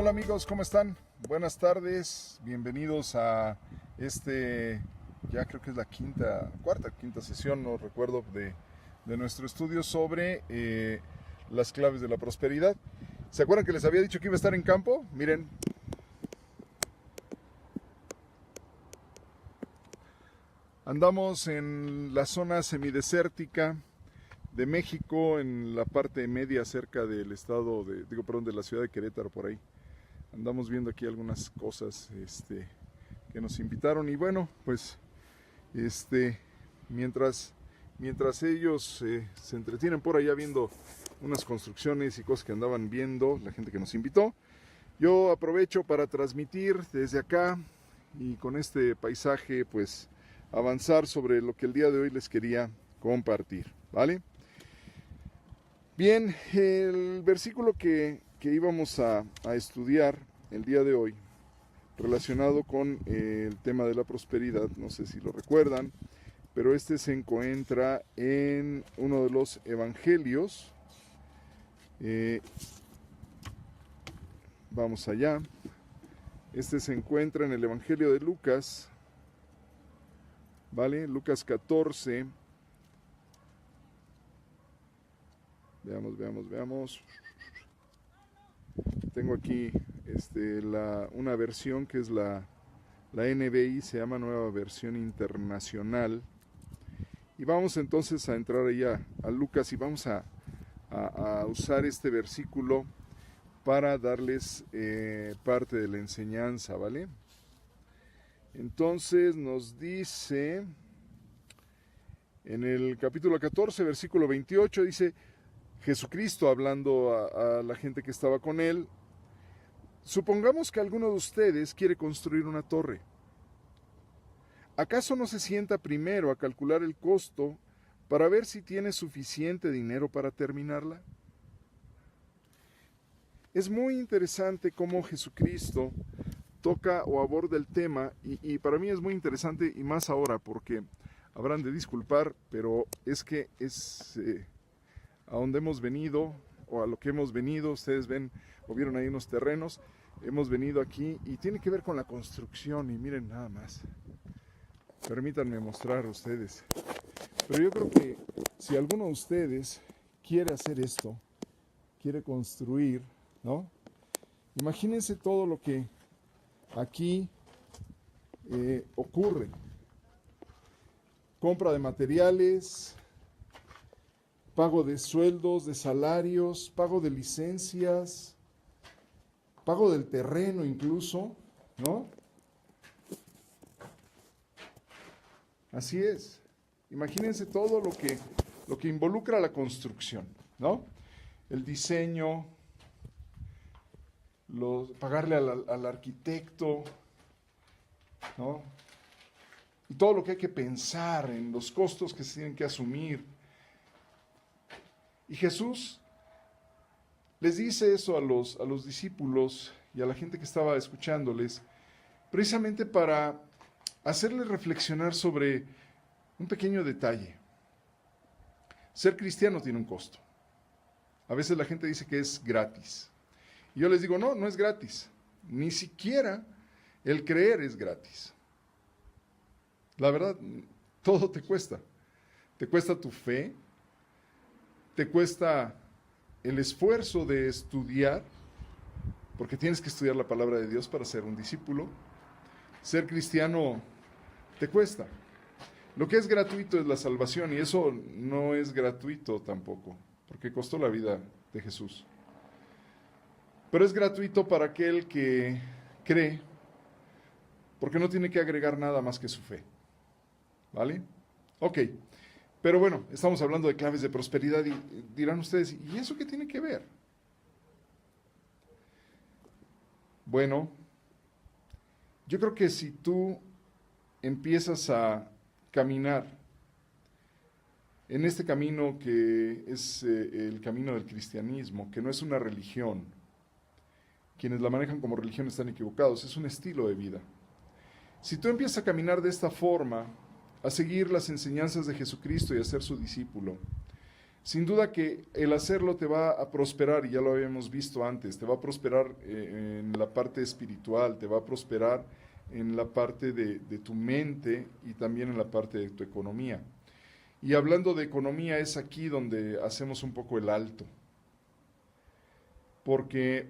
Hola amigos, ¿cómo están? Buenas tardes, bienvenidos a ya creo que es la quinta sesión, no recuerdo, de nuestro estudio sobre las claves de la prosperidad. ¿Se acuerdan que les había dicho que iba a estar en campo? Miren, andamos en la zona semidesértica de México, en la parte media cerca del estado de la ciudad de Querétaro, por ahí. Andamos viendo aquí algunas cosas que nos invitaron y bueno, pues mientras, mientras ellos se entretienen por allá viendo unas construcciones y cosas que andaban viendo, la gente que nos invitó, yo aprovecho para transmitir desde acá y con este paisaje pues avanzar sobre lo que el día de hoy les quería compartir, ¿vale? Bien, el versículo que íbamos a estudiar el día de hoy, relacionado con el tema de la prosperidad, no sé si lo recuerdan, pero este se encuentra en uno de los evangelios. Vamos allá. Este se encuentra en el evangelio de Lucas, ¿vale? Lucas 14. Veamos. Tengo aquí una versión que es la NBI, se llama Nueva Versión Internacional. Y vamos entonces a entrar ahí a Lucas y vamos a usar este versículo para darles parte de la enseñanza, ¿vale? Entonces nos dice en el capítulo 14, versículo 28, dice Jesucristo hablando a la gente que estaba con él: supongamos que alguno de ustedes quiere construir una torre. ¿Acaso no se sienta primero a calcular el costo para ver si tiene suficiente dinero para terminarla? Es muy interesante cómo Jesucristo toca o aborda el tema y para mí es muy interesante y más ahora porque habrán de disculpar, pero es que es a donde hemos venido o a lo que hemos venido. Ustedes ven o vieron ahí unos terrenos, hemos venido aquí y tiene que ver con la construcción y miren nada más. Permítanme mostrar a ustedes. Pero yo creo que si alguno de ustedes quiere hacer esto, quiere construir, ¿no? Imagínense todo lo que aquí ocurre. Compra de materiales, pago de sueldos, de salarios, pago de licencias, pago del terreno incluso, ¿no? Así es. Imagínense todo lo que involucra la construcción, ¿no? El diseño, pagarle al arquitecto, ¿no? Y todo lo que hay que pensar en los costos que se tienen que asumir. Y Jesús les dice eso a los discípulos y a la gente que estaba escuchándoles, precisamente para hacerles reflexionar sobre un pequeño detalle. Ser cristiano tiene un costo. A veces la gente dice que es gratis. Y yo les digo, no, no es gratis. Ni siquiera el creer es gratis. La verdad, todo te cuesta. Te cuesta tu fe, te cuesta el esfuerzo de estudiar, porque tienes que estudiar la palabra de Dios para ser un discípulo. Ser cristiano te cuesta. Lo que es gratuito es la salvación, y eso no es gratuito tampoco, porque costó la vida de Jesús. Pero es gratuito para aquel que cree, porque no tiene que agregar nada más que su fe. ¿Vale? Ok. Pero bueno, estamos hablando de claves de prosperidad y dirán ustedes, ¿y eso qué tiene que ver? Bueno, yo creo que si tú empiezas a caminar en este camino que es el camino del cristianismo, que no es una religión, quienes la manejan como religión están equivocados, es un estilo de vida. Si tú empiezas a caminar de esta forma, a seguir las enseñanzas de Jesucristo y a ser su discípulo, sin duda que el hacerlo te va a prosperar, y ya lo habíamos visto antes, te va a prosperar en la parte espiritual, te va a prosperar en la parte de tu mente y también en la parte de tu economía. Y hablando de economía, es aquí donde hacemos un poco el alto. Porque,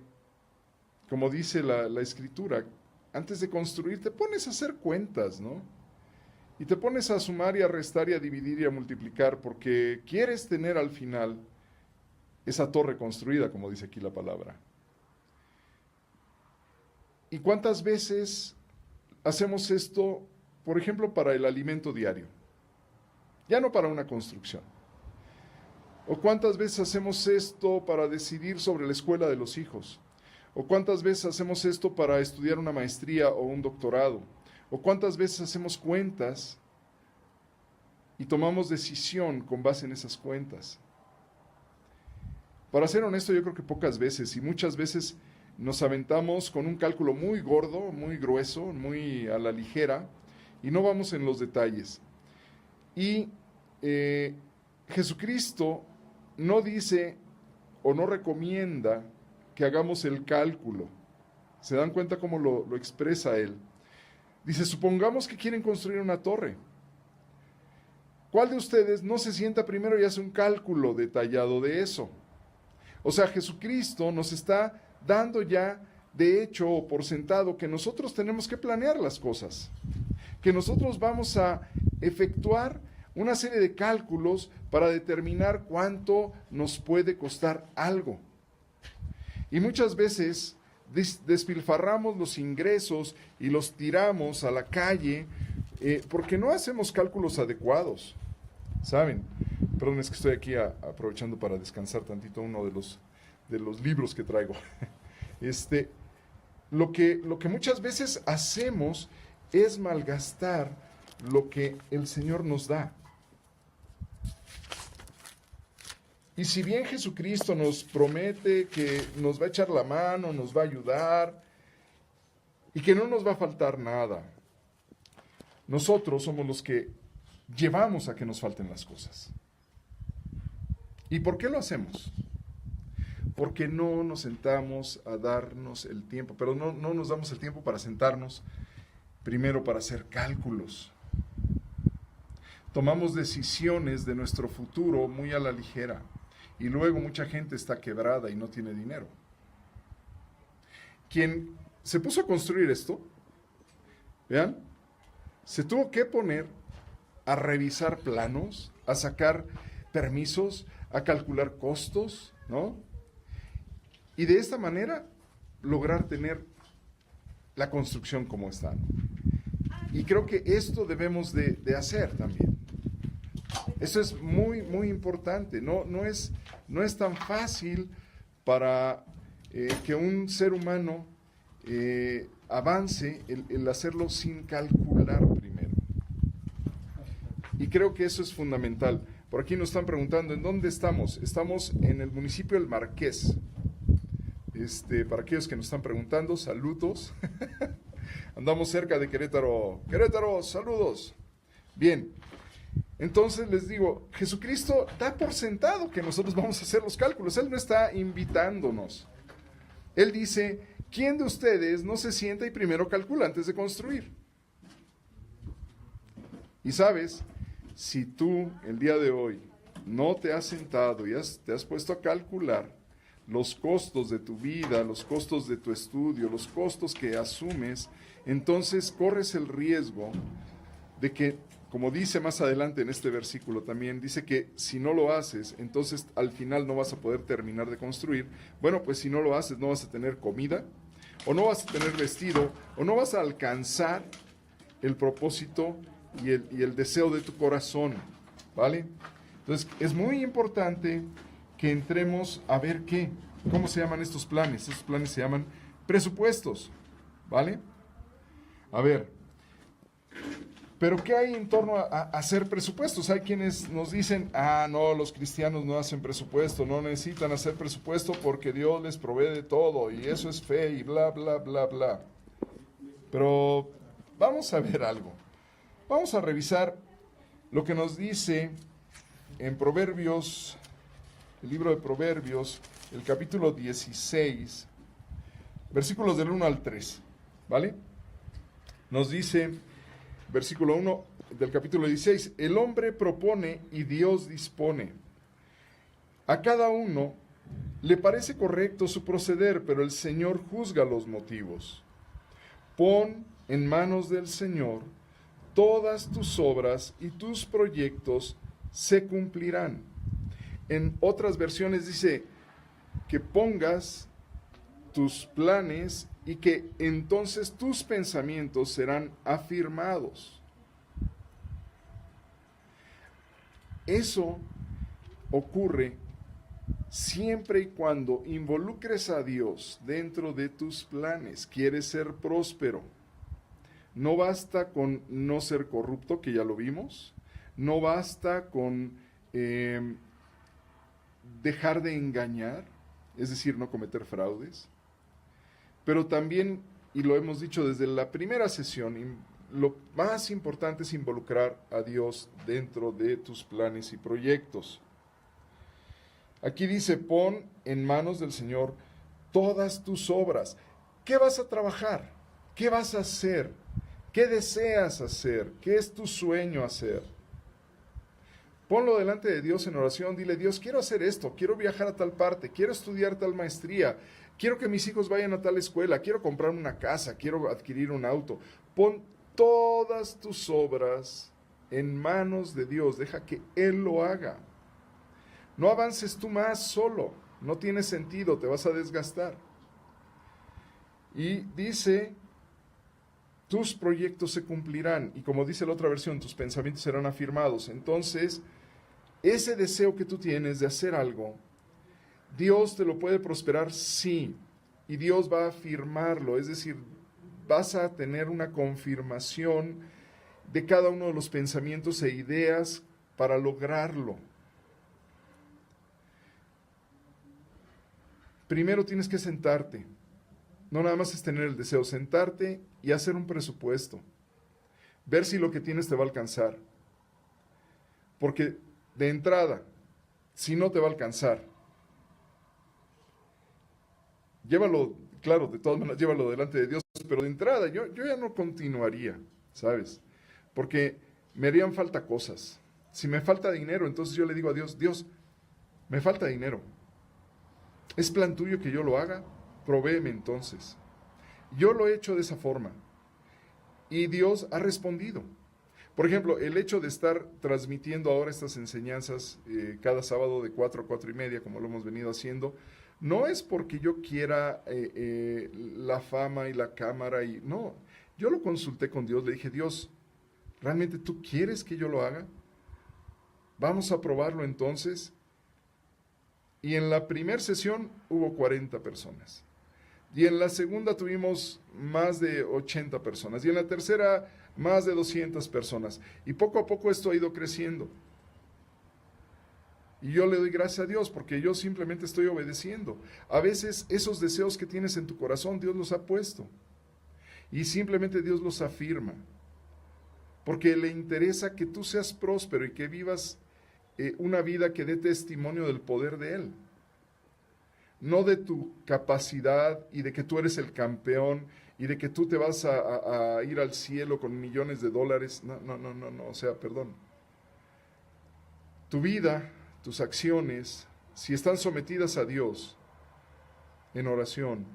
como dice la Escritura, antes de construir te pones a hacer cuentas, ¿no? Y te pones a sumar y a restar y a dividir y a multiplicar, porque quieres tener al final esa torre construida, como dice aquí la palabra. ¿Y cuántas veces hacemos esto, por ejemplo, para el alimento diario? Ya no para una construcción. ¿O cuántas veces hacemos esto para decidir sobre la escuela de los hijos? ¿O cuántas veces hacemos esto para estudiar una maestría o un doctorado? ¿O cuántas veces hacemos cuentas y tomamos decisión con base en esas cuentas? Para ser honesto, yo creo que pocas veces, y muchas veces nos aventamos con un cálculo muy gordo, muy grueso, muy a la ligera, y no vamos en los detalles. Y Jesucristo no dice o no recomienda que hagamos el cálculo. ¿Se dan cuenta cómo lo expresa él? Dice, supongamos que quieren construir una torre. ¿Cuál de ustedes no se sienta primero y hace un cálculo detallado de eso? O sea, Jesucristo nos está dando ya de hecho o por sentado que nosotros tenemos que planear las cosas, que nosotros vamos a efectuar una serie de cálculos para determinar cuánto nos puede costar algo. Y muchas veces despilfarramos los ingresos y los tiramos a la calle porque no hacemos cálculos adecuados, ¿saben? Perdón, es que estoy aquí aprovechando para descansar tantito uno de los libros que traigo. Lo que muchas veces hacemos es malgastar lo que el Señor nos da. Y si bien Jesucristo nos promete que nos va a echar la mano, nos va a ayudar y que no nos va a faltar nada, nosotros somos los que llevamos a que nos falten las cosas. ¿Y por qué lo hacemos? Porque no nos sentamos a darnos el tiempo, pero no nos damos el tiempo para sentarnos primero para hacer cálculos. Tomamos decisiones de nuestro futuro muy a la ligera. Y luego mucha gente está quebrada y no tiene dinero. Quien se puso a construir esto, vean, se tuvo que poner a revisar planos, a sacar permisos, a calcular costos, ¿no? Y de esta manera lograr tener la construcción como está. Y creo que esto debemos de hacer también. Eso es muy, muy importante. No es tan fácil para que un ser humano avance el hacerlo sin calcular primero. Y creo que eso es fundamental. Por aquí nos están preguntando, ¿en dónde estamos? Estamos en el municipio del Marqués. Para aquellos que nos están preguntando, saludos. Andamos cerca de Querétaro. Querétaro, saludos. Bien. Entonces les digo, Jesucristo da por sentado que nosotros vamos a hacer los cálculos. Él no está invitándonos. Él dice, ¿quién de ustedes no se sienta y primero calcula antes de construir? Y sabes, si tú el día de hoy no te has sentado y te has puesto a calcular los costos de tu vida, los costos de tu estudio, los costos que asumes, entonces corres el riesgo de que, como dice más adelante en este versículo también, dice que si no lo haces, entonces al final no vas a poder terminar de construir. Bueno, pues si no lo haces, no vas a tener comida, o no vas a tener vestido, o no vas a alcanzar el propósito y el deseo de tu corazón, ¿vale? Entonces, es muy importante que entremos a ver cómo se llaman estos planes. Estos planes se llaman presupuestos, ¿vale? A ver, pero ¿qué hay en torno a hacer presupuestos? Hay quienes nos dicen, no, los cristianos no hacen presupuesto, no necesitan hacer presupuesto porque Dios les provee de todo y eso es fe y bla, bla, bla, bla. Pero vamos a ver algo. Vamos a revisar lo que nos dice en Proverbios el libro de Proverbios, el capítulo 16, versículos del 1 al 3, ¿vale? Nos dice, versículo 1 del capítulo 16, el hombre propone y Dios dispone. A cada uno le parece correcto su proceder, pero el Señor juzga los motivos. Pon en manos del Señor todas tus obras y tus proyectos se cumplirán. En otras versiones dice que pongas tus planes y que entonces tus pensamientos serán afirmados. Eso ocurre siempre y cuando involucres a Dios dentro de tus planes. Quieres ser próspero. No basta con no ser corrupto, que ya lo vimos. No basta con dejar de engañar, es decir, no cometer fraudes. Pero también, y lo hemos dicho desde la primera sesión, lo más importante es involucrar a Dios dentro de tus planes y proyectos. Aquí dice, pon en manos del Señor todas tus obras. ¿Qué vas a trabajar? ¿Qué vas a hacer? ¿Qué deseas hacer? ¿Qué es tu sueño hacer? Ponlo delante de Dios en oración. Dile, Dios, quiero hacer esto, quiero viajar a tal parte, quiero estudiar tal maestría, quiero que mis hijos vayan a tal escuela, quiero comprar una casa, quiero adquirir un auto. Pon todas tus obras en manos de Dios. Deja que Él lo haga. No avances tú más solo. No tiene sentido, te vas a desgastar. Y dice, tus proyectos se cumplirán. Y como dice la otra versión, tus pensamientos serán afirmados. Entonces, ese deseo que tú tienes de hacer algo, Dios te lo puede prosperar, sí. Y Dios va a afirmarlo. Es decir, vas a tener una confirmación de cada uno de los pensamientos e ideas para lograrlo. Primero tienes que sentarte. No nada más es tener el deseo, sentarte y hacer un presupuesto. Ver si lo que tienes te va a alcanzar. Porque de entrada, si no te va a alcanzar, llévalo, claro, de todas maneras, llévalo delante de Dios, pero de entrada yo ya no continuaría, ¿sabes? Porque me harían falta cosas. Si me falta dinero, entonces yo le digo a Dios, Dios, me falta dinero. ¿Es plan tuyo que yo lo haga? Provéeme entonces. Yo lo he hecho de esa forma. Y Dios ha respondido. Por ejemplo, el hecho de estar transmitiendo ahora estas enseñanzas cada sábado de 4 a 4 y media, como lo hemos venido haciendo, no es porque yo quiera la fama y la cámara. No, yo lo consulté con Dios, le dije, Dios, ¿realmente tú quieres que yo lo haga? Vamos a probarlo entonces. Y en la primera sesión hubo 40 personas. Y en la segunda tuvimos más de 80 personas. Y en la tercera, más de 200 personas. Y poco a poco esto ha ido creciendo. Y yo le doy gracias a Dios porque yo simplemente estoy obedeciendo. A veces esos deseos que tienes en tu corazón, Dios los ha puesto. Y simplemente Dios los afirma. Porque le interesa que tú seas próspero y que vivas una vida que dé testimonio del poder de Él. No de tu capacidad y de que tú eres el campeón y de que tú te vas a ir al cielo con millones de dólares. No, o sea, perdón. Tu vida, tus acciones, si están sometidas a Dios en oración,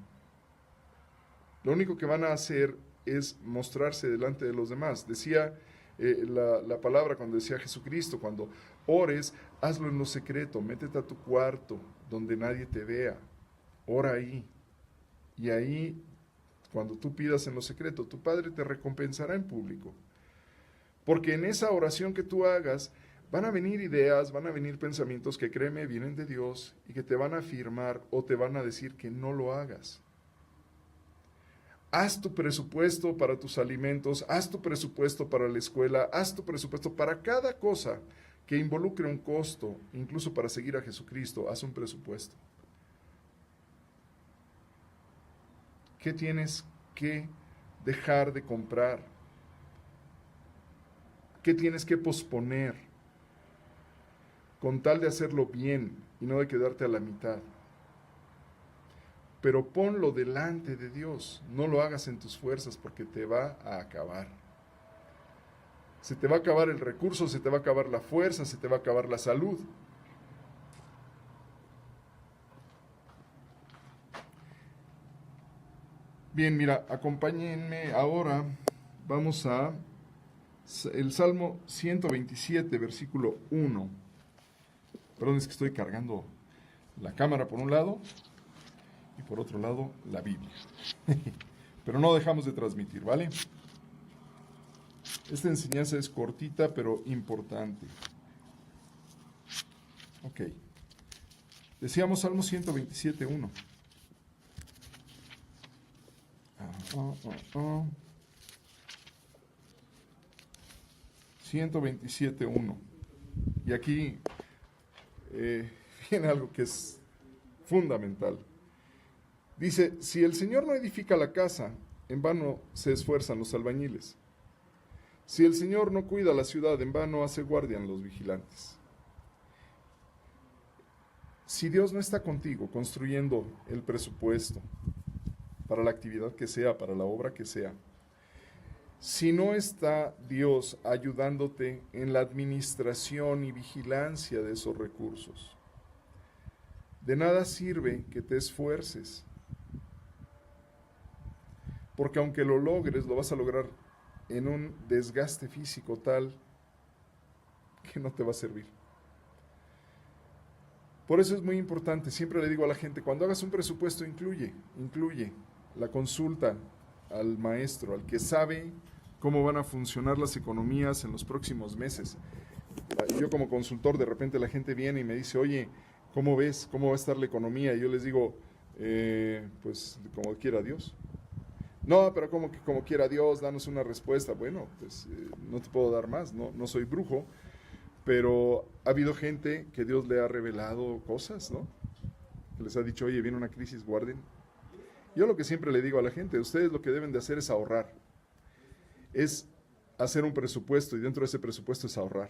lo único que van a hacer es mostrarse delante de los demás. Decía la palabra cuando decía Jesucristo, cuando ores, hazlo en lo secreto, métete a tu cuarto donde nadie te vea, ora ahí. Y ahí, cuando tú pidas en lo secreto, tu Padre te recompensará en público. Porque en esa oración que tú hagas, van a venir ideas, van a venir pensamientos que, créeme, vienen de Dios y que te van a afirmar o te van a decir que no lo hagas. Haz tu presupuesto para tus alimentos, haz tu presupuesto para la escuela, haz tu presupuesto para cada cosa que involucre un costo, incluso para seguir a Jesucristo, haz un presupuesto. ¿Qué tienes que dejar de comprar? ¿Qué tienes que posponer? con tal de hacerlo bien y no de quedarte a la mitad. Pero ponlo delante de Dios, no lo hagas en tus fuerzas porque te va a acabar. Se te va a acabar el recurso, se te va a acabar la fuerza, se te va a acabar la salud. Bien, mira, acompáñenme ahora, vamos a el Salmo 127, versículo 1. Perdón, es que estoy cargando la cámara por un lado y por otro lado la Biblia. Pero no dejamos de transmitir, ¿vale? Esta enseñanza es cortita pero importante. Ok. Decíamos Salmo 127, 1. 127.1. Y aquí viene algo que es fundamental. Dice, si el Señor no edifica la casa, en vano se esfuerzan los albañiles. Si el Señor no cuida la ciudad, en vano hace guardia los vigilantes. Si Dios no está contigo construyendo el presupuesto para la actividad que sea, para la obra que sea, si no está Dios ayudándote en la administración y vigilancia de esos recursos, de nada sirve que te esfuerces, porque aunque lo logres, lo vas a lograr en un desgaste físico tal que no te va a servir. Por eso es muy importante, siempre le digo a la gente, cuando hagas un presupuesto incluye la consulta al maestro, al que sabe cómo van a funcionar las economías en los próximos meses. Yo como consultor, de repente la gente viene y me dice, oye, ¿cómo ves? ¿Cómo va a estar la economía? Y yo les digo, pues como quiera Dios. No, pero como quiera Dios, danos una respuesta. Bueno, pues no te puedo dar más, no soy brujo, pero ha habido gente que Dios le ha revelado cosas, ¿no? Que les ha dicho, oye, viene una crisis, guarden. Yo lo que siempre le digo a la gente, ustedes lo que deben de hacer es ahorrar. Es hacer un presupuesto y dentro de ese presupuesto es ahorrar.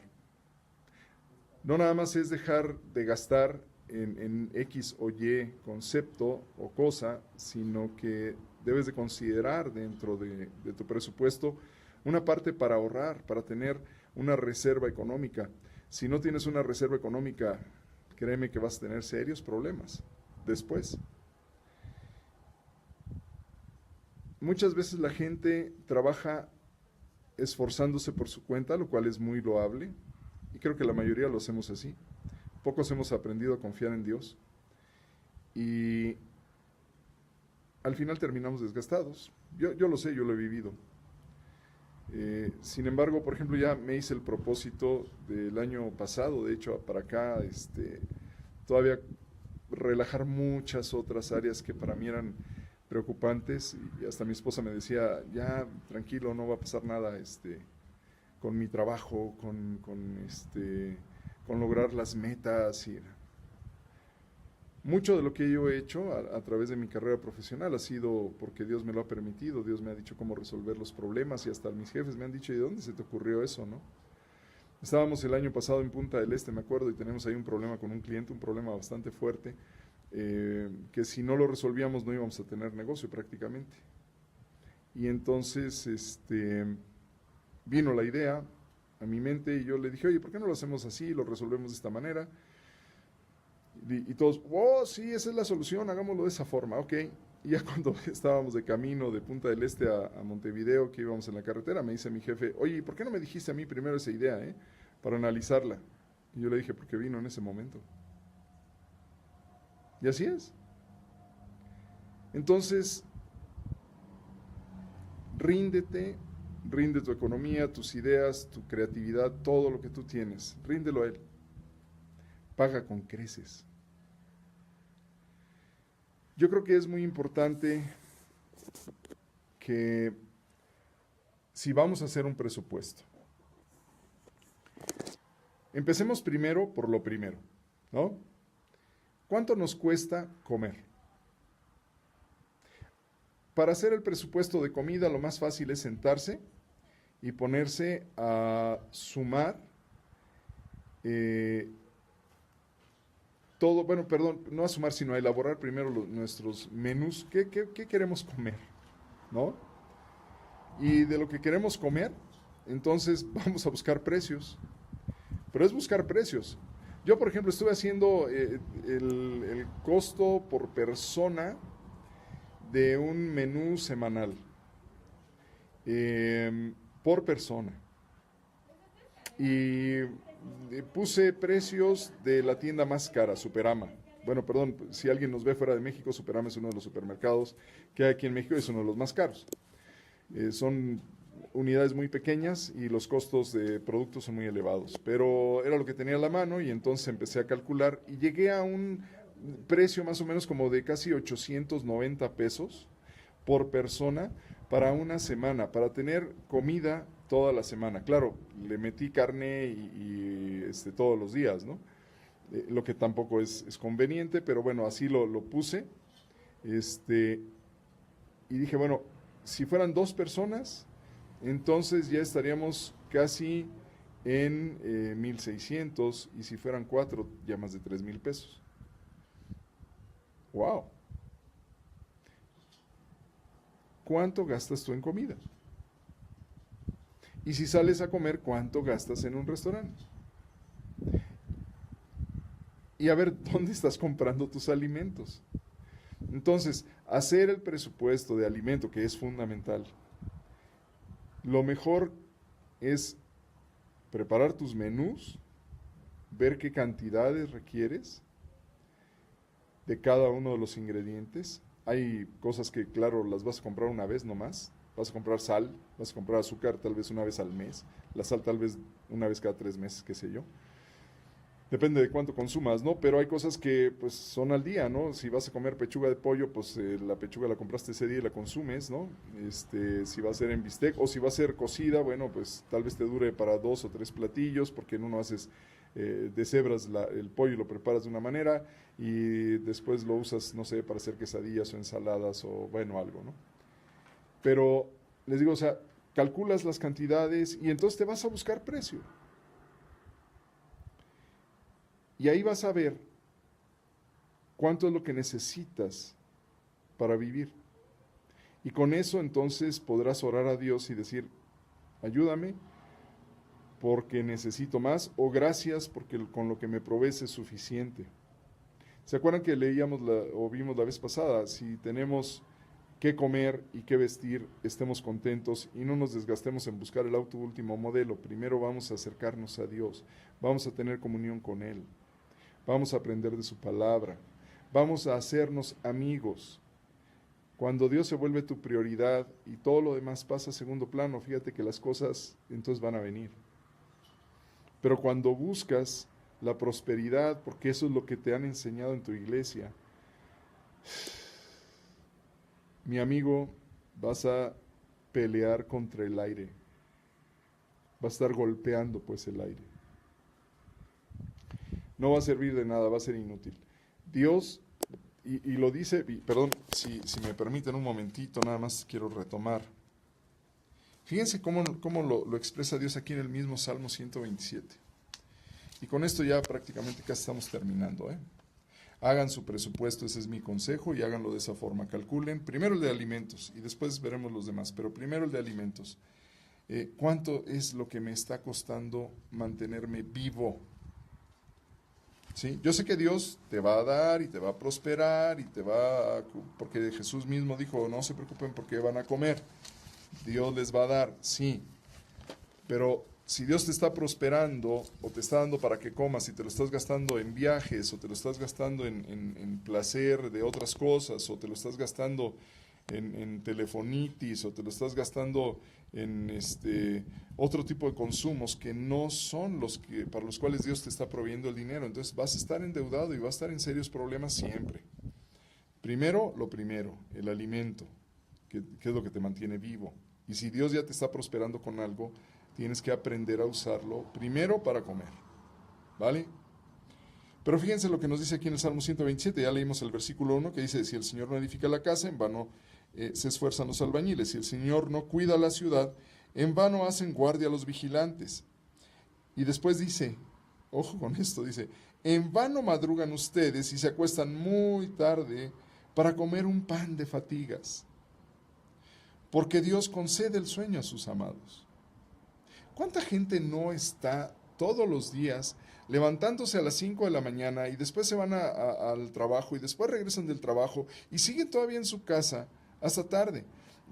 No nada más es dejar de gastar en X o Y concepto o cosa, sino que debes de considerar dentro de tu presupuesto una parte para ahorrar, para tener una reserva económica. Si no tienes una reserva económica, créeme que vas a tener serios problemas después. Muchas veces la gente trabaja esforzándose por su cuenta, lo cual es muy loable, y creo que la mayoría lo hacemos así. Pocos hemos aprendido a confiar en Dios, y al final terminamos desgastados. Yo lo sé, yo lo he vivido. Sin embargo, por ejemplo, ya me hice el propósito del año pasado, de hecho, para acá, todavía relajar muchas otras áreas que para mí eran preocupantes, y hasta mi esposa me decía, ya, tranquilo, no va a pasar nada con mi trabajo, con lograr las metas. Y mucho de lo que yo he hecho a través de mi carrera profesional ha sido porque Dios me lo ha permitido, Dios me ha dicho cómo resolver los problemas, y hasta mis jefes me han dicho, ¿de dónde se te ocurrió eso, no? Estábamos el año pasado en Punta del Este, me acuerdo, y tenemos ahí un problema con un cliente, un problema bastante fuerte, que si no lo resolvíamos no íbamos a tener negocio prácticamente. Y entonces vino la idea a mi mente y yo le dije, oye, ¿por qué no lo hacemos así? Lo resolvemos de esta manera. Y todos, oh, sí, esa es la solución, hagámoslo de esa forma, ok. Y ya cuando estábamos de camino de Punta del Este a Montevideo, que íbamos en la carretera, me dice mi jefe, oye, ¿por qué no me dijiste a mí primero esa idea, para analizarla? Y yo le dije, porque vino en ese momento. Y así es. Entonces, rinde tu economía, tus ideas, tu creatividad, todo lo que tú tienes, ríndelo a Él. Paga con creces. Yo creo que es muy importante que si vamos a hacer un presupuesto, empecemos primero por lo primero, ¿no? ¿Cuánto nos cuesta comer? Para hacer el presupuesto de comida, lo más fácil es sentarse y ponerse a sumar todo, bueno, perdón, no a sumar, sino a elaborar primero nuestros menús. ¿Qué queremos comer? ¿No? Y de lo que queremos comer, entonces vamos a buscar precios. Pero es buscar precios. Yo, por ejemplo, estuve haciendo el costo por persona de un menú semanal. Por persona. Y puse precios de la tienda más cara, Superama. Bueno, perdón, si alguien nos ve fuera de México, Superama es uno de los supermercados que hay aquí en México y es uno de los más caros. Son unidades muy pequeñas y los costos de productos son muy elevados, pero era lo que tenía a la mano y entonces empecé a calcular y llegué a un precio más o menos como de casi 890 pesos por persona para una semana, para tener comida toda la semana. Claro, le metí carne y todos los días, ¿no? Lo que tampoco es conveniente, pero bueno, así lo puse. Y dije, bueno, si fueran 2 personas, entonces ya estaríamos casi en 1,600, y si fueran 4, ya más de 3,000 pesos. ¡Wow! ¿Cuánto gastas tú en comida? Y si sales a comer, ¿cuánto gastas en un restaurante? Y a ver, ¿dónde estás comprando tus alimentos? Entonces, hacer el presupuesto de alimento, que es fundamental. Lo mejor es preparar tus menús, ver qué cantidades requieres de cada uno de los ingredientes. Hay cosas que, claro, las vas a comprar una vez nomás. Vas a comprar sal, vas a comprar azúcar tal vez una vez al mes, la sal tal vez una vez cada 3 meses, qué sé yo. Depende de cuánto consumas, ¿no? Pero hay cosas que pues son al día, ¿no? Si vas a comer pechuga de pollo, pues la pechuga la compraste ese día y la consumes, ¿no? Si va a ser en bistec o si va a ser cocida, bueno, pues tal vez te dure para 2 o 3 platillos, porque en uno haces, deshebras el pollo y lo preparas de una manera y después lo usas, no sé, para hacer quesadillas o ensaladas o bueno, algo, ¿no? Pero les digo, o sea, calculas las cantidades y entonces te vas a buscar precio. Y ahí vas a ver cuánto es lo que necesitas para vivir. Y con eso entonces podrás orar a Dios y decir, ayúdame porque necesito más, o gracias porque con lo que me provees es suficiente. ¿Se acuerdan que leíamos o vimos la vez pasada? Si tenemos qué comer y qué vestir, estemos contentos y no nos desgastemos en buscar el auto último modelo. Primero vamos a acercarnos a Dios, vamos a tener comunión con Él. Vamos a aprender de su palabra. Vamos a hacernos amigos. Cuando Dios se vuelve tu prioridad y todo lo demás pasa a segundo plano, fíjate que las cosas entonces van a venir. Pero cuando buscas la prosperidad, porque eso es lo que te han enseñado en tu iglesia, mi amigo, vas a pelear contra el aire. Vas a estar golpeando pues el aire. No va a servir de nada, va a ser inútil. Dios, y lo dice, perdón, si me permiten un momentito, nada más quiero retomar. Fíjense cómo lo expresa Dios aquí en el mismo Salmo 127. Y con esto ya prácticamente casi estamos terminando. Hagan su presupuesto, ese es mi consejo, y háganlo de esa forma. Calculen primero el de alimentos y después veremos los demás, pero primero el de alimentos. ¿Cuánto es lo que me está costando mantenerme vivo? ¿Sí? Yo sé que Dios te va a dar y te va a prosperar y porque Jesús mismo dijo, no se preocupen porque van a comer. Dios les va a dar, sí. Pero si Dios te está prosperando o te está dando para que comas y te lo estás gastando en viajes o te lo estás gastando en placer de otras cosas o te lo estás gastando en telefonitis o te lo estás gastando en otro tipo de consumos que no son para los cuales Dios te está proveyendo el dinero, entonces vas a estar endeudado y vas a estar en serios problemas siempre. Primero, lo primero, el alimento, que es lo que te mantiene vivo. Y si Dios ya te está prosperando con algo, tienes que aprender a usarlo primero para comer, ¿vale? Pero fíjense lo que nos dice aquí en el Salmo 127, ya leímos el versículo 1 que dice, si el Señor no edifica la casa, en vano se esfuerzan los albañiles, si el Señor no cuida la ciudad, en vano hacen guardia los vigilantes. Y después dice, Ojo con esto, dice, en vano madrugan ustedes y se acuestan muy tarde para comer un pan de fatigas, porque Dios concede el sueño a sus amados. ¿Cuánta gente no está todos los días levantándose a las 5 de la mañana y después se van al trabajo y después regresan del trabajo y siguen todavía en su casa hasta tarde?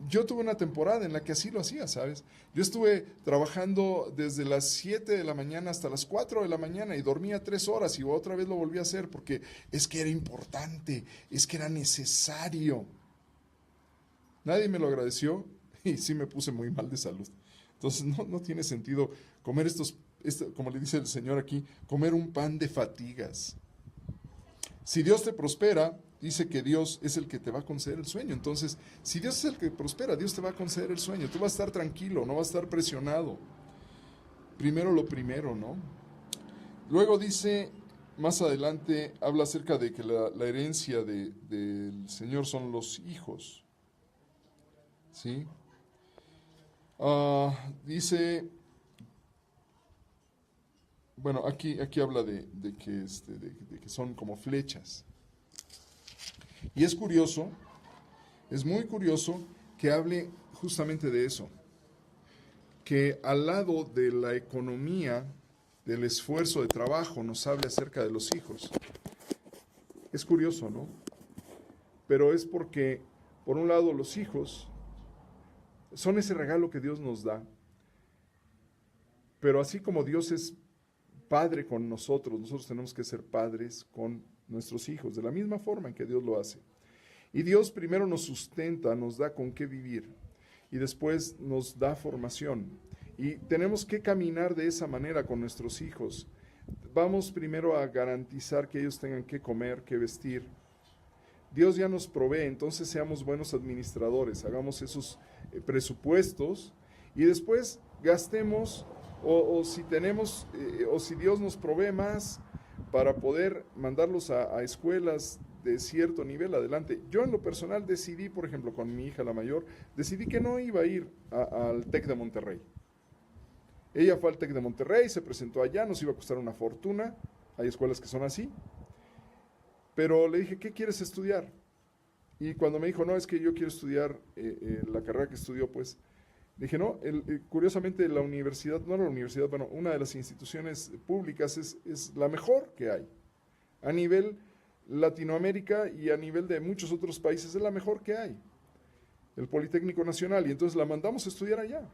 Yo tuve una temporada en la que así lo hacía, ¿sabes? Yo estuve trabajando desde las 7 de la mañana hasta las 4 de la mañana y dormía 3 horas y otra vez lo volví a hacer porque es que era importante, es que era necesario. Nadie me lo agradeció y sí me puse muy mal de salud. Entonces no tiene sentido comer como le dice el Señor aquí, comer un pan de fatigas. Si Dios te prospera, dice que Dios es el que te va a conceder el sueño. Entonces, si Dios es el que prospera, Dios te va a conceder el sueño. Tú vas a estar tranquilo, no vas a estar presionado. Primero lo primero, ¿no? Luego dice, más adelante, habla acerca de que la herencia del Señor son los hijos. ¿Sí? Dice, bueno, aquí habla de que son como flechas. Y es curioso, es muy curioso que hable justamente de eso, que al lado de la economía, del esfuerzo de trabajo, nos hable acerca de los hijos. Es curioso, ¿no? Pero es porque, por un lado, los hijos son ese regalo que Dios nos da, pero así como Dios es padre con nosotros, nosotros tenemos que ser padres con nuestros hijos, de la misma forma en que Dios lo hace. Y Dios primero nos sustenta, nos da con qué vivir, y después nos da formación. Y tenemos que caminar de esa manera con nuestros hijos. Vamos primero a garantizar que ellos tengan que comer, que vestir. Dios ya nos provee, entonces seamos buenos administradores, hagamos esos presupuestos y después gastemos o si tenemos o si Dios nos provee más para poder mandarlos a escuelas de cierto nivel adelante. Yo en lo personal decidí, por ejemplo, con mi hija la mayor, decidí que no iba a ir al TEC de Monterrey. Ella fue al TEC de Monterrey, se presentó allá, nos iba a costar una fortuna, hay escuelas que son así, pero le dije, ¿qué quieres estudiar? Y cuando me dijo, no, es que yo quiero estudiar la carrera que estudió, pues, dije, no, curiosamente la universidad, no la universidad, bueno, una de las instituciones públicas es la mejor que hay. A nivel Latinoamérica y a nivel de muchos otros países es la mejor que hay. El Politécnico Nacional, y entonces la mandamos a estudiar allá.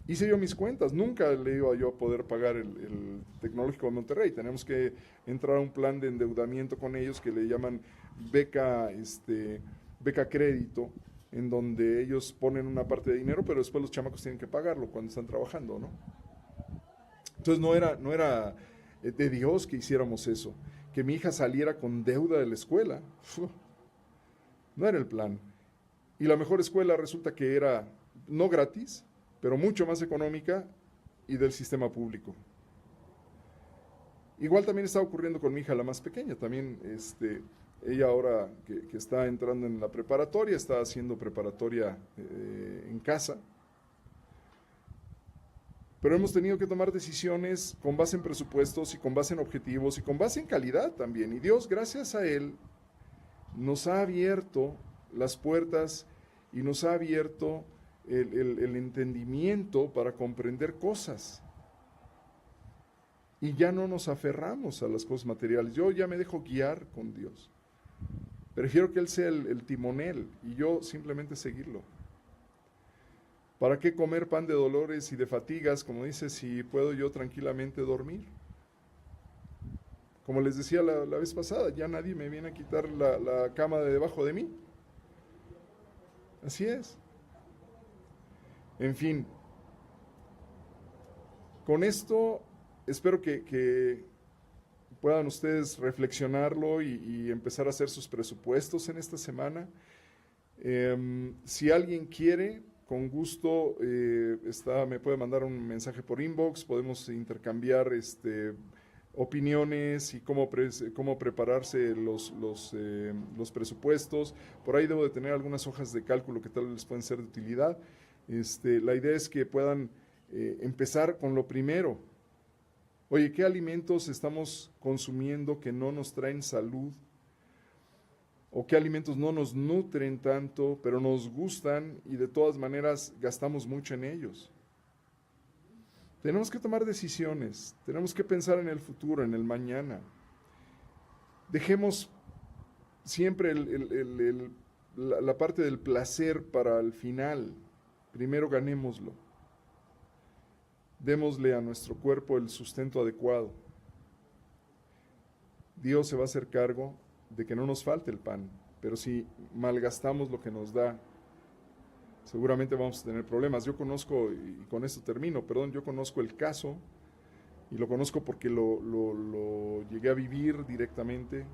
Hice yo mis cuentas, nunca le iba yo a poder pagar el Tecnológico de Monterrey. Tenemos que entrar a un plan de endeudamiento con ellos que le llaman beca crédito, en donde ellos ponen una parte de dinero, pero después los chamacos tienen que pagarlo cuando están trabajando, ¿no? Entonces no era de Dios que hiciéramos eso, que mi hija saliera con deuda de la escuela. No era el plan. Y la mejor escuela resulta que era no gratis, pero mucho más económica y del sistema público. Igual también está ocurriendo con mi hija, la más pequeña. También ella ahora que está entrando en la preparatoria, está haciendo preparatoria en casa. Pero hemos tenido que tomar decisiones con base en presupuestos y con base en objetivos y con base en calidad también. Y Dios, gracias a Él, nos ha abierto las puertas y nos ha abierto el entendimiento para comprender cosas. Y ya no nos aferramos a las cosas materiales. Yo ya me dejo guiar con Dios. Prefiero que Él sea el timonel y yo simplemente seguirlo. ¿Para qué comer pan de dolores y de fatigas, como dice, si puedo yo tranquilamente dormir? Como les decía la vez pasada, ya nadie me viene a quitar la cama de debajo de mí. Así es. En fin, con esto espero que puedan ustedes reflexionarlo y empezar a hacer sus presupuestos en esta semana. Si alguien quiere, con gusto, me puede mandar un mensaje por inbox, podemos intercambiar opiniones y cómo prepararse los presupuestos. Por ahí debo de tener algunas hojas de cálculo que tal vez les pueden ser de utilidad. La idea es que puedan empezar con lo primero. Oye, ¿qué alimentos estamos consumiendo que no nos traen salud? ¿O qué alimentos no nos nutren tanto, pero nos gustan y de todas maneras gastamos mucho en ellos? Tenemos que tomar decisiones, tenemos que pensar en el futuro, en el mañana. Dejemos siempre la parte del placer para el final. Primero ganémoslo. Démosle a nuestro cuerpo el sustento adecuado. Dios se va a hacer cargo de que no nos falte el pan, pero si malgastamos lo que nos da, seguramente vamos a tener problemas. Yo conozco, y con esto termino, yo conozco el caso, y lo conozco porque lo llegué a vivir directamente,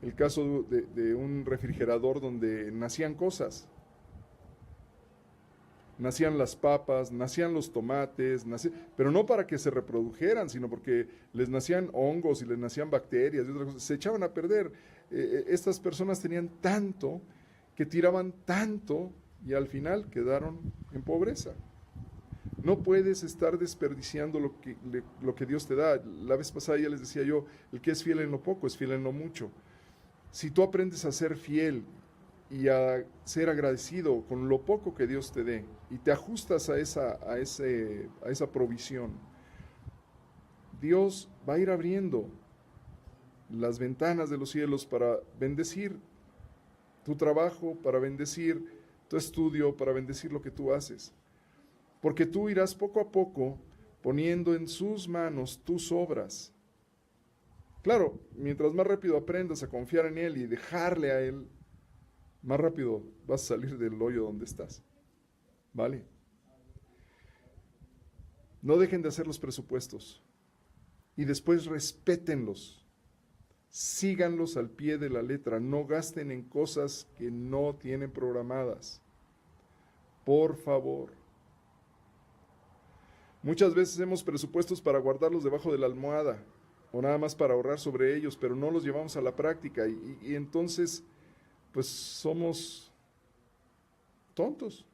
el caso de un refrigerador donde nacían cosas. Nacían las papas, nacían los tomates, pero no para que se reprodujeran, sino porque les nacían hongos y les nacían bacterias y otras cosas. Se echaban a perder. Estas personas tenían tanto que tiraban tanto y al final quedaron en pobreza. No puedes estar desperdiciando lo que Dios te da. La vez pasada ya les decía yo, el que es fiel en lo poco es fiel en lo mucho. Si tú aprendes a ser fiel y a ser agradecido con lo poco que Dios te dé y te ajustas a esa provisión, Dios va a ir abriendo las ventanas de los cielos para bendecir tu trabajo, para bendecir tu estudio, para bendecir lo que tú haces. Porque tú irás poco a poco poniendo en sus manos tus obras. Claro, mientras más rápido aprendas a confiar en Él y dejarle a Él, más rápido vas a salir del hoyo donde estás. ¿Vale? No dejen de hacer los presupuestos y después respétenlos. Síganlos al pie de la letra. No gasten en cosas que no tienen programadas. Por favor. Muchas veces hacemos presupuestos para guardarlos debajo de la almohada o nada más para ahorrar sobre ellos, pero no los llevamos a la práctica y entonces pues somos tontos.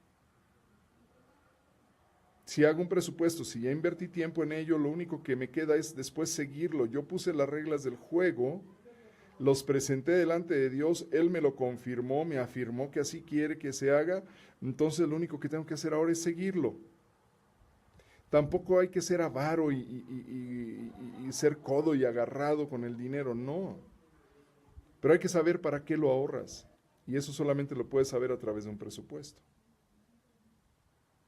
Si hago un presupuesto, si ya invertí tiempo en ello, lo único que me queda es después seguirlo. Yo puse las reglas del juego, los presenté delante de Dios, Él me lo confirmó, me afirmó que así quiere que se haga, entonces lo único que tengo que hacer ahora es seguirlo. Tampoco hay que ser avaro y ser codo y agarrado con el dinero, no. Pero hay que saber para qué lo ahorras. Y eso solamente lo puedes saber a través de un presupuesto.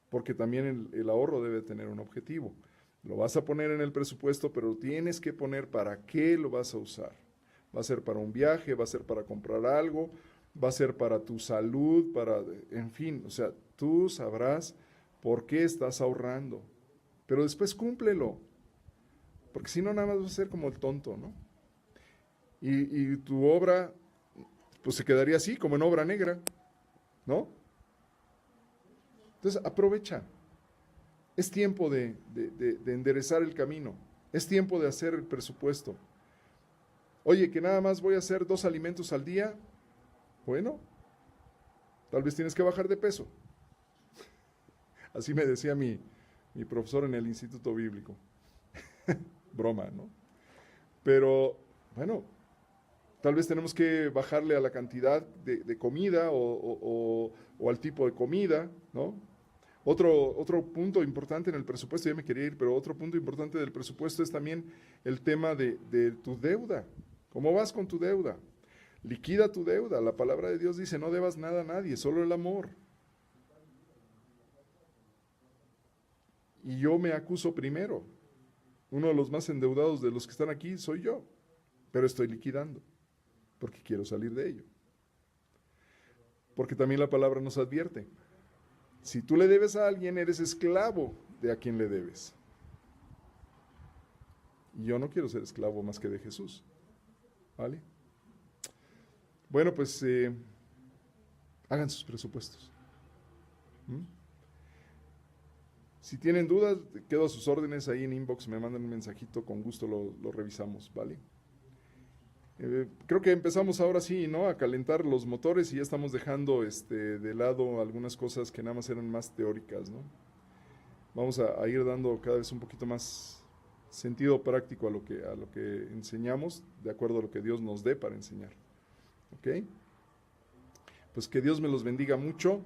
Porque también el ahorro debe tener un objetivo. Lo vas a poner en el presupuesto, pero tienes que poner para qué lo vas a usar. Va a ser para un viaje, va a ser para comprar algo, va a ser para tu salud, en fin, o sea, tú sabrás por qué estás ahorrando. Pero después cúmplelo. Porque si no, nada más vas a ser como el tonto, ¿no? Y tu obra pues se quedaría así, como en obra negra, ¿no? Entonces, aprovecha. Es tiempo de enderezar el camino. Es tiempo de hacer el presupuesto. Oye, que nada más voy a hacer 2 alimentos al día. Bueno, tal vez tienes que bajar de peso. Así me decía mi profesor en el Instituto Bíblico. Broma, ¿no? Pero, bueno, tal vez tenemos que bajarle a la cantidad de comida o al tipo de comida, ¿no? Otro punto importante en el presupuesto, ya me quería ir, pero otro punto importante del presupuesto es también el tema de tu deuda. ¿Cómo vas con tu deuda? Liquida tu deuda. La palabra de Dios dice, no debas nada a nadie, solo el amor. Y yo me acuso primero. Uno de los más endeudados de los que están aquí soy yo, pero estoy liquidando, porque quiero salir de ello. Porque también la palabra nos advierte, si tú le debes a alguien, eres esclavo de a quien le debes. Y yo no quiero ser esclavo más que de Jesús. ¿Vale? Bueno, pues hagan sus presupuestos. Si tienen dudas, quedo a sus órdenes ahí en inbox, me mandan un mensajito, con gusto lo revisamos, ¿vale? Creo que empezamos ahora sí, ¿no? A calentar los motores y ya estamos dejando de lado algunas cosas que nada más eran más teóricas, ¿no? vamos a ir dando cada vez un poquito más sentido práctico a lo que enseñamos, de acuerdo a lo que Dios nos dé para enseñar. ¿Ok? Pues que Dios me los bendiga mucho.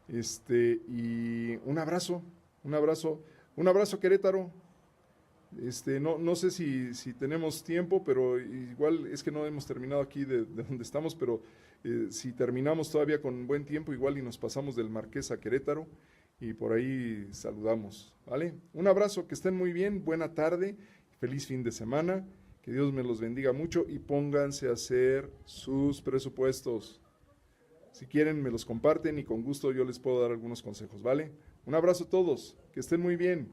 Y un abrazo, un abrazo Querétaro. No sé si tenemos tiempo, pero igual es que no hemos terminado aquí de donde estamos, pero si terminamos todavía con buen tiempo, igual y nos pasamos del Marqués a Querétaro y por ahí saludamos, ¿vale? Un abrazo, que estén muy bien, buena tarde, feliz fin de semana, que Dios me los bendiga mucho y pónganse a hacer sus presupuestos. Si quieren me los comparten y con gusto yo les puedo dar algunos consejos, ¿vale? Un abrazo a todos, que estén muy bien.